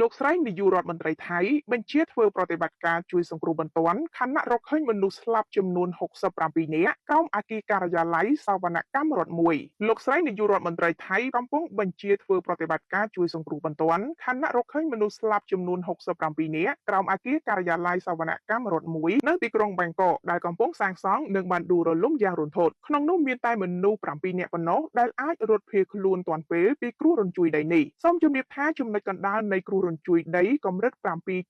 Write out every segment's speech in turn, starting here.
លោកស្រីនាយករដ្ឋមន្ត្រីថៃបញ្ជាធ្វើប្រតិបត្តិការជួយសង្គ្រោះបន្ទាន់ខណៈរកឃើញមនុស្សស្លាប់ចំនួន67នាក់ក្រោមអគារការិយាល័យសវនកម្មរដ្ឋមួយលោកស្រីនាយករដ្ឋមន្ត្រីថៃកំពុងបញ្ជាធ្វើប្រតិបត្តិការជួយសង្គ្រោះបន្ទាន់ខណៈរកឃើញមនុស្សស្លាប់ចំនួន67នាក់ក្រោមអគារការិយាល័យសវនកម្មរដ្ឋមួយនៅទីក្រុងបាងកកដែលកំពុងសាងសង់និងបានដួលរលំយ៉ាងរន្ធត់ក្នុងនោះមានតែមនុស្ស7នាក់ប៉ុណ្ណោះដែលអាចរត់ភៀសខ្លួនទាន់ពេលពីគ្រោះរញ្ជួយដីនេះសូមជម្រាបថាចំណុចកណ្ដាលនៃគ្រោះរញ្ជួយដីកម្រិត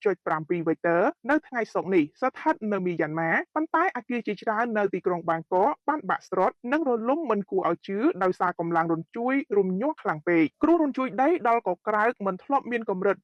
7.7 វ៉េកទ័រនៅថ្ងៃសុក្រនេះស្ថិតនៅមីយ៉ាន់ម៉ាប៉ុន្តែអគារជាច្រើននៅទីក្រុងបាងកកបានបាក់ស្រុតនិងរលំមិនគួរឲ្យជឿដោយសារកម្លាំងរញ្ជួយរំញ័រខ្លាំងពេកគ្រោះរញ្ជួយដីដល់កក្រើកមិនធ្លាប់មានកម្រិត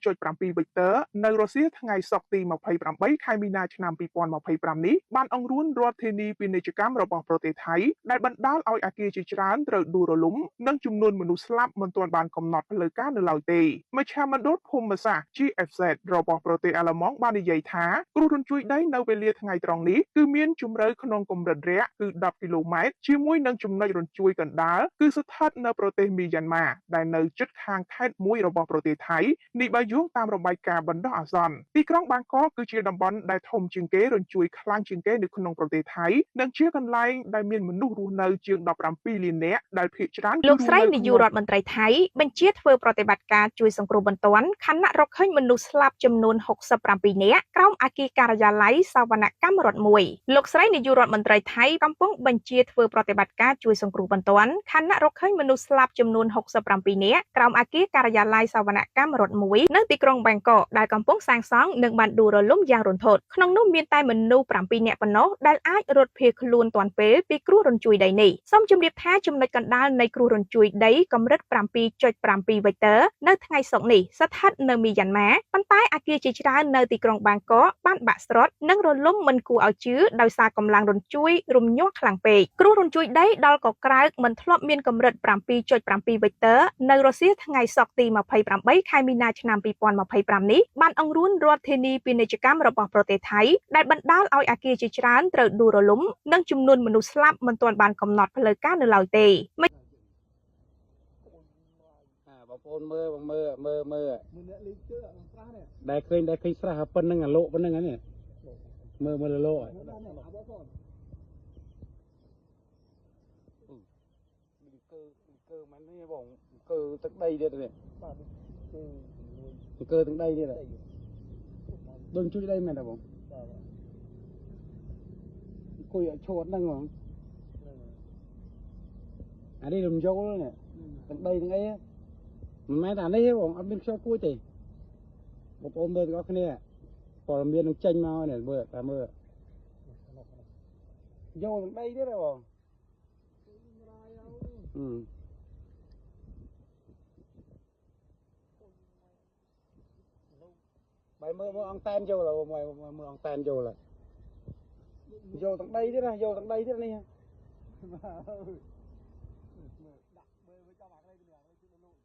7.7 វ៉េកទ័រនៅរុស្ស៊ីថ្ងៃសុក្រទី28ខែមីនាឆ្នាំ2025នេះបានអង្រួនរដ្ឋធានីពាណិជ្ជកម្មរបស់ប្រទេសថៃដែលបណ្ដាលឲ្យអគារជាច្រើនត្រូវដួលរលំនិងចំនួនមនុស្សស្លាប់មិនទាន់បានកំណត់ផ្លូវការនៅឡើយទេមជ្ឈមណ្ឌលភូមិសាស្ត្រ GFZ របស់ប្រទេសអាល្លឺម៉ង់បាននិយាយថាគ្រោះរញ្ជួយដីនៅវេលាថ្ងៃត្រង់នេះគឺមានជម្រៅក្នុងកម្រិតរយៈគឺ10គីឡូម៉ែត្រជាមួយនឹងចំណុចរញ្ជួយកណ្ដាលគឺស្ថិតនៅប្រទេសមីយ៉ាន់ម៉ាដែលនៅជិតខាងខេត្តមួយរបស់ប្រទេសថៃនេះបើយោងតាមរបាយការណ៍បណ្ដោះអាសន្នទីក្រុងបាងកកគឺជាតំបន់ដែលធំជាងគេរញ្ជួយខ្លាំងជាងគេនៅក្នុងប្រទេសថៃនិងជាកន្លែងដែលមានមនុស្សរស់នៅជាង17លាននាក់ដែលភាគច្រើនលោកស្រីនាយករដ្ឋមន្ត្រីថៃបញ្ជាធ្វើប្រតិបត្តិការជួយសង្គ្រោះបន្ទាន់ខណៈរកឃើញមនុស្សស្លាប់ចំនួន67នាក់ក្រោមអគារការិយាល័យសវនកម្មរដ្ឋមួយលោកស្រីនាយករដ្ឋមន្ត្រីថៃកំពុងបញ្ជាធ្វើប្រតិបត្តិការជួយសង្គ្រោះបន្ទាន់ខណៈរកឃើញមនុស្សស្លាប់ចំនួន67នាក់ក្រោមអគារការិយាល័យសវនកម្មរដ្ឋមួយនៅទីក្រុងបាងកកដែលកំពុងសាងសង់និងបានដួលរលំយ៉ាងរន្ធត់ក្នុងនោះមានតែមនុស្ស7នាក់ប៉ុណ្ណោះដែលអាចរត់ភៀសខ្លួនទាន់ពេលពីគ្រោះរញ្ជួយដីនេះសូមជម្រាបថាចំណុចកណ្ដាលនៃគ្រោះរញ្ជួយដីកម្រិត7.7 វ៉េកទ័រនៅថ្ងៃសុក្រនេះស្ថិតនៅមីយ៉ាន់ម៉ាប៉ុន្តែអគារជាច្រើននៅទីក្រុងបាងកកបានបាក់ស្រុតនិងរលំមិនគួរឲ្យជឿដោយសារកម្លាំងរញ្ជួយរំញ័រខ្លាំងពេកគ្រោះរញ្ជួយដីដល់កក្រើកមិនធ្លាប់មានកម្រិត7.7 វ៉េកទ័រនៅរុស្ស៊ីថ្ងៃសុក្រទី28ខែមីនាឆ្នាំ2025នេះបានអង្រួនរដ្ឋធានីពាណិជ្ជកម្មរបស់ប្រទេសថៃដែលបណ្ដាលឲ្យអគារជាច្រើនត្រូវដួលរលំនិងចំនួនមនុស្សស្លាប់មិនទាន់បានកំណត់ផ្លូវការនៅឡើយទេបងប្អូនមើលអ្នកលេងជើស្រះនេះដែលឃើញស្រះប៉ុណ្្នឹងអាលោកប៉ុណ្្នឹងហ្នឹងមើលលលោកគឺមិននេះបងគឺទឹកដីទៀតនេះបាទគឺទឹកដីទៀតដូចជួយដីមែនទេបងគួយឈួតហ្នឹងហ្មងអានេះរំយោលនេះទឹកដីទាំងអីមិនមែនអានេះទេបងអត់មានខ្យល់គួយទេបងប្អូនមើលទាំងអស់គ្នាព័ត៌មាននឹងចេញមកនេះមើលតាមមើលយកទាំងដីទៀតហ៎បងបាយមើលអង្តែនយកឡើយមើលអង្តែនយកឡើយយកទាំងដីទៀតណាយកទាំងដីទៀតនេះ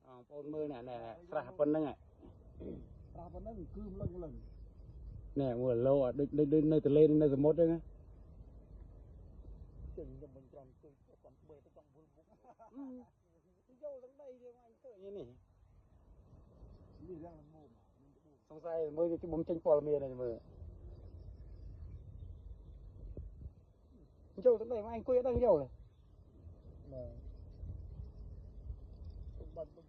បងប្អូនមើលណែស្រះប៉ុណ្្នឹងស្រះប៉ុណ្្នឹងគឺលឹងណែមើលលោដូចនៅទន្លេនៅសមុទ្រហ្នឹងចេញខ្ញុំមិនត្រង់ជួយគាត់បេទៅចង់វល់មុខយកទាំងដីទៀតអញឃើញនេះយ៉ាងមុំសង្ស័យមើលខ្ញុំចេញព័ត៌មានហ្នឹងមើលយកទាំងដីអញអង្គុយអត់ដឹងយកទេបាទ